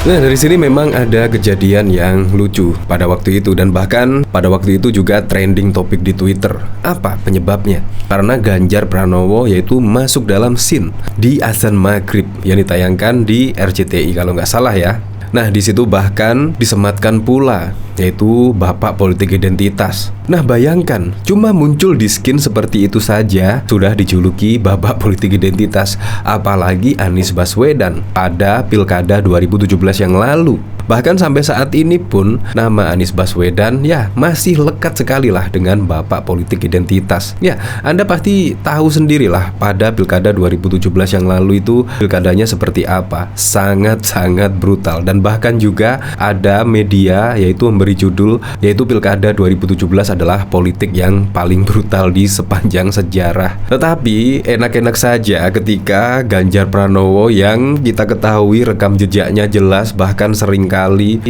Nah, dari sini memang ada kejadian yang lucu pada waktu itu, dan bahkan pada waktu itu juga trending topik di Twitter. Apa penyebabnya? Karena Ganjar Pranowo yaitu masuk dalam scene di azan maghrib yang ditayangkan di RCTI kalau nggak salah ya. Nah, di situ bahkan disematkan pula yaitu Bapak Politik Identitas. Nah, bayangkan cuma muncul di skin seperti itu saja sudah dijuluki Bapak Politik Identitas, apalagi Anies Baswedan pada Pilkada 2017 yang lalu. Bahkan sampai saat ini pun nama Anies Baswedan ya masih lekat sekali lah dengan Bapak Politik Identitas. Ya, Anda pasti tahu sendirilah pada Pilkada 2017 yang lalu itu pilkadanya seperti apa. Sangat-sangat brutal, dan bahkan juga ada media yaitu memberi judul yaitu Pilkada 2017 adalah politik yang paling brutal di sepanjang sejarah. Tetapi enak-enak saja ketika Ganjar Pranowo yang kita ketahui rekam jejaknya jelas, bahkan seringkali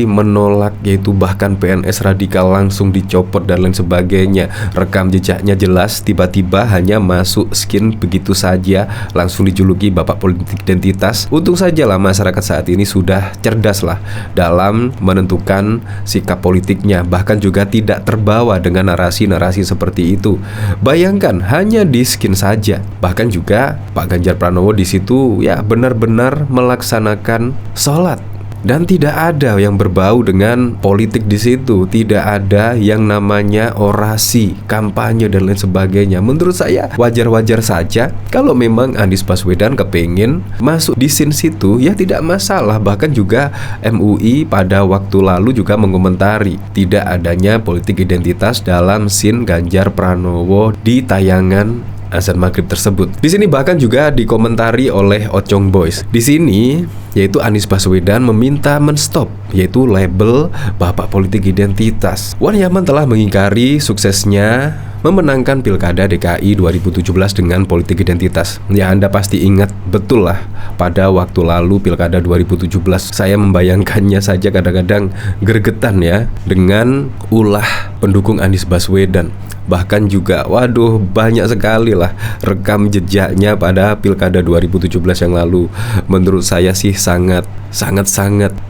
menolak yaitu bahkan PNS radikal langsung dicopot dan lain sebagainya. Rekam jejaknya jelas, tiba-tiba hanya masuk skin begitu saja langsung dijuluki Bapak Politik Identitas. Untung sajalah masyarakat saat ini sudah cerdas lah dalam menentukan sikap politiknya, bahkan juga tidak terbawa dengan narasi-narasi seperti itu. Bayangkan hanya di skin saja, bahkan juga Pak Ganjar Pranowo di situ ya benar-benar melaksanakan sholat. Dan tidak ada yang berbau dengan politik di situ, tidak ada yang namanya orasi, kampanye dan lain sebagainya. Menurut saya wajar-wajar saja kalau memang Anies Baswedan kepingin masuk di scene situ, ya tidak masalah. Bahkan juga MUI pada waktu lalu juga mengomentari tidak adanya politik identitas dalam scene Ganjar Pranowo di tayangan azan maghrib tersebut. Di sini bahkan juga dikomentari oleh Ocong Boys. Di sini yaitu Anies Baswedan meminta menstop yaitu label Bapak Politik Identitas. Wan Yaman telah mengingkari suksesnya memenangkan Pilkada DKI 2017 dengan politik identitas. Ya, Anda pasti ingat betul lah pada waktu lalu Pilkada 2017. Saya membayangkannya saja kadang-kadang gregetan ya dengan ulah pendukung Anies Baswedan. Bahkan juga waduh banyak sekali lah rekam jejaknya pada Pilkada 2017 yang lalu. Menurut saya sih sangat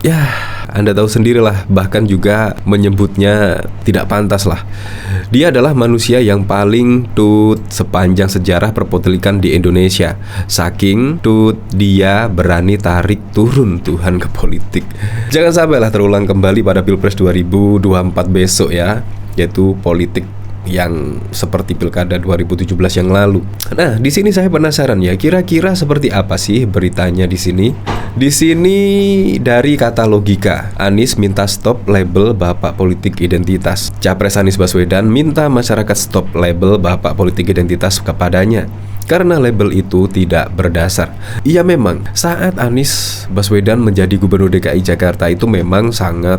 ya Anda tahu sendirilah, bahkan juga menyebutnya tidak pantas lah. Dia adalah manusia yang paling tut sepanjang sejarah perpolitikan di Indonesia. Saking tut dia berani tarik turun Tuhan ke politik. Jangan sampailah terulang kembali pada Pilpres 2024 besok ya, yaitu politik yang seperti Pilkada 2017 yang lalu. Nah, di sini saya penasaran ya, kira-kira seperti apa sih beritanya di sini? Di sini dari kata logika, Anies minta stop label Bapak Politik Identitas. Capres Anies Baswedan minta masyarakat stop label Bapak Politik Identitas kepadanya karena label itu tidak berdasar. Iya, memang saat Anies Baswedan menjadi Gubernur DKI Jakarta itu memang sangat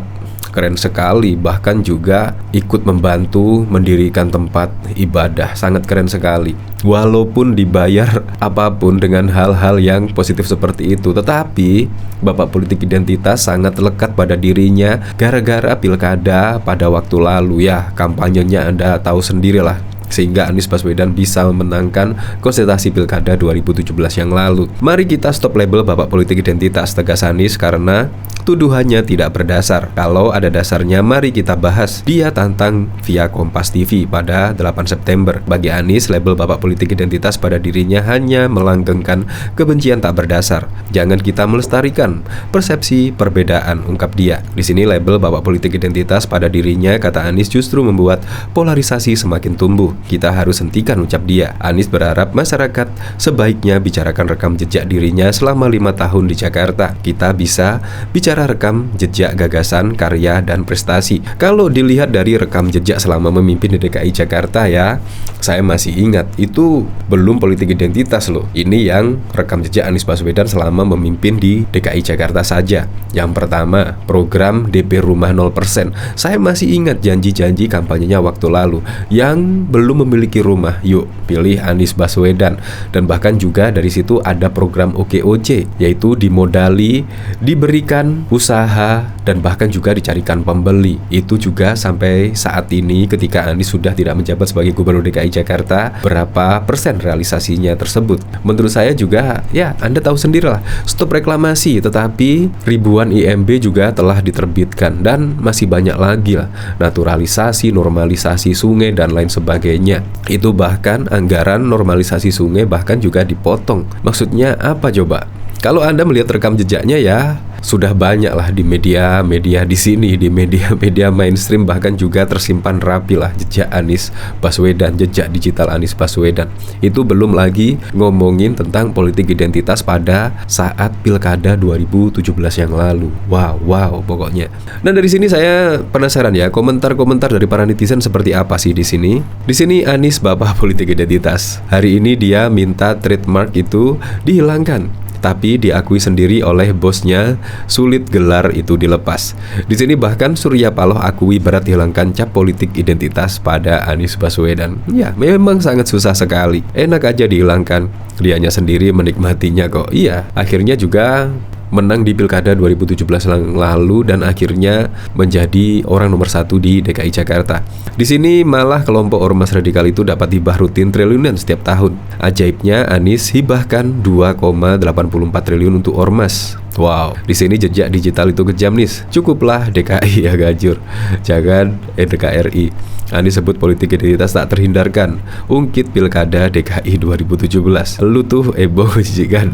keren sekali, bahkan juga ikut membantu mendirikan tempat ibadah. Sangat keren sekali. Walaupun dibayar apapun dengan hal-hal yang positif seperti itu, tetapi Bapak Politik Identitas sangat lekat pada dirinya gara-gara pilkada pada waktu lalu ya. Kampanyenya Anda tahu sendirilah, sehingga Anies Baswedan bisa memenangkan kontestasi Pilkada 2017 yang lalu. Mari kita stop label Bapak Politik Identitas, tegas Anies, karena tuduhannya tidak berdasar. Kalau ada dasarnya mari kita bahas. Dia tantang via Kompas TV pada 8 September. Bagi Anies, label Bapak Politik Identitas pada dirinya hanya melanggengkan kebencian tak berdasar. Jangan kita melestarikan persepsi perbedaan, ungkap dia. Di sini label Bapak Politik Identitas pada dirinya, kata Anies, justru membuat polarisasi semakin tumbuh. Kita harus hentikan, ucap dia. Anies berharap masyarakat sebaiknya bicarakan rekam jejak dirinya selama 5 tahun di Jakarta. Kita bisa bicara rekam jejak gagasan, karya, dan prestasi. Kalau dilihat dari rekam jejak selama memimpin di DKI Jakarta ya, saya masih ingat itu belum politik identitas loh. Ini yang rekam jejak Anies Baswedan selama memimpin di DKI Jakarta saja. Yang pertama, program DP Rumah 0%. Saya masih ingat janji-janji kampanyenya waktu lalu. Yang belum belum memiliki rumah, yuk pilih Anies Baswedan. Dan bahkan juga dari situ ada program OKOJ, yaitu dimodali, diberikan usaha, dan bahkan juga dicarikan pembeli. Itu juga sampai saat ini ketika Anies sudah tidak menjabat sebagai Gubernur DKI Jakarta, berapa persen realisasinya tersebut. Menurut saya juga, ya Anda tahu sendirilah, stop reklamasi, tetapi ribuan IMB juga telah diterbitkan dan masih banyak lagi lah, naturalisasi, normalisasi sungai dan lain sebagainya. Itu bahkan anggaran normalisasi sungai bahkan juga dipotong. Maksudnya apa coba? Kalau Anda melihat rekam jejaknya, ya sudah banyak lah di media-media di sini, di media-media mainstream bahkan juga tersimpan rapi lah jejak Anies Baswedan, jejak digital Anies Baswedan. Itu belum lagi ngomongin tentang politik identitas pada saat Pilkada 2017 yang lalu. Wow pokoknya. Nah, dari sini saya penasaran ya, komentar-komentar dari para netizen seperti apa sih di sini? Di sini Anies bapak politik identitas. Hari ini dia minta trademark itu dihilangkan, tapi diakui sendiri oleh bosnya sulit gelar itu dilepas. Di sini bahkan Surya Paloh akui berat hilangkan cap politik identitas pada Anies Baswedan. Ya, memang sangat susah sekali. Enak aja dihilangkan. Dianya sendiri menikmatinya kok. Iya, akhirnya juga menang di Pilkada 2017 lalu dan akhirnya menjadi orang nomor 1 di DKI Jakarta. Di sini malah kelompok ormas radikal itu dapat hibah rutin triliunan setiap tahun. Ajaibnya Anies hibahkan 2,84 triliun untuk ormas. Wow, di sini jejak digital itu kejam nih. Cukuplah DKI ya gajur. Jangan DKRI. Anies sebut politik identitas tak terhindarkan. Ungkit Pilkada DKI 2017. Lu tuh jijikan.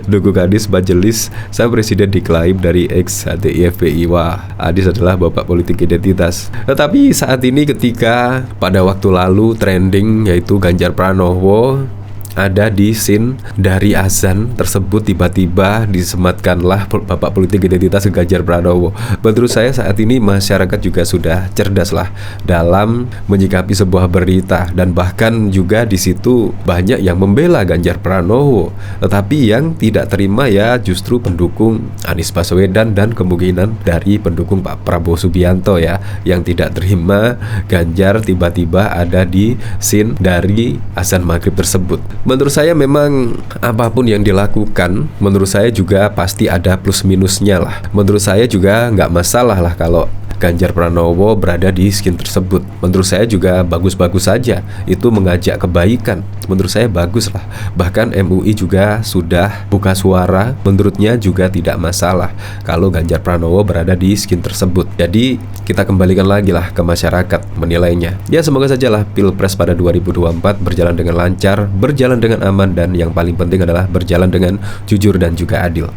Dukung Anies majelis sang presiden diklaim dari ex HTI-FPI. Wah, Anies adalah bapak politik identitas. Tetapi saat ini ketika pada waktu lalu trending yaitu Ganjar Pranowo ada di scene dari azan tersebut, tiba-tiba disematkanlah bapak politik identitas Ganjar Pranowo. Menurut saya saat ini masyarakat juga sudah cerdas lah dalam menyikapi sebuah berita, dan bahkan juga di situ banyak yang membela Ganjar Pranowo, tetapi yang tidak terima ya justru pendukung Anies Baswedan dan kemungkinan dari pendukung Pak Prabowo Subianto ya, yang tidak terima Ganjar tiba-tiba ada di scene dari azan maghrib tersebut. Menurut saya memang apapun yang dilakukan, menurut saya juga pasti ada plus minusnya lah. Menurut saya juga nggak masalah lah kalau Ganjar Pranowo berada di skin tersebut. Menurut saya juga bagus-bagus saja. Itu mengajak kebaikan. Menurut saya bagus lah. Bahkan MUI juga sudah buka suara, menurutnya juga tidak masalah kalau Ganjar Pranowo berada di skin tersebut. Jadi kita kembalikan lagi lah ke masyarakat menilainya. Ya semoga sajalah Pilpres pada 2024 berjalan dengan lancar, berjalan dengan aman, dan yang paling penting adalah berjalan dengan jujur dan juga adil.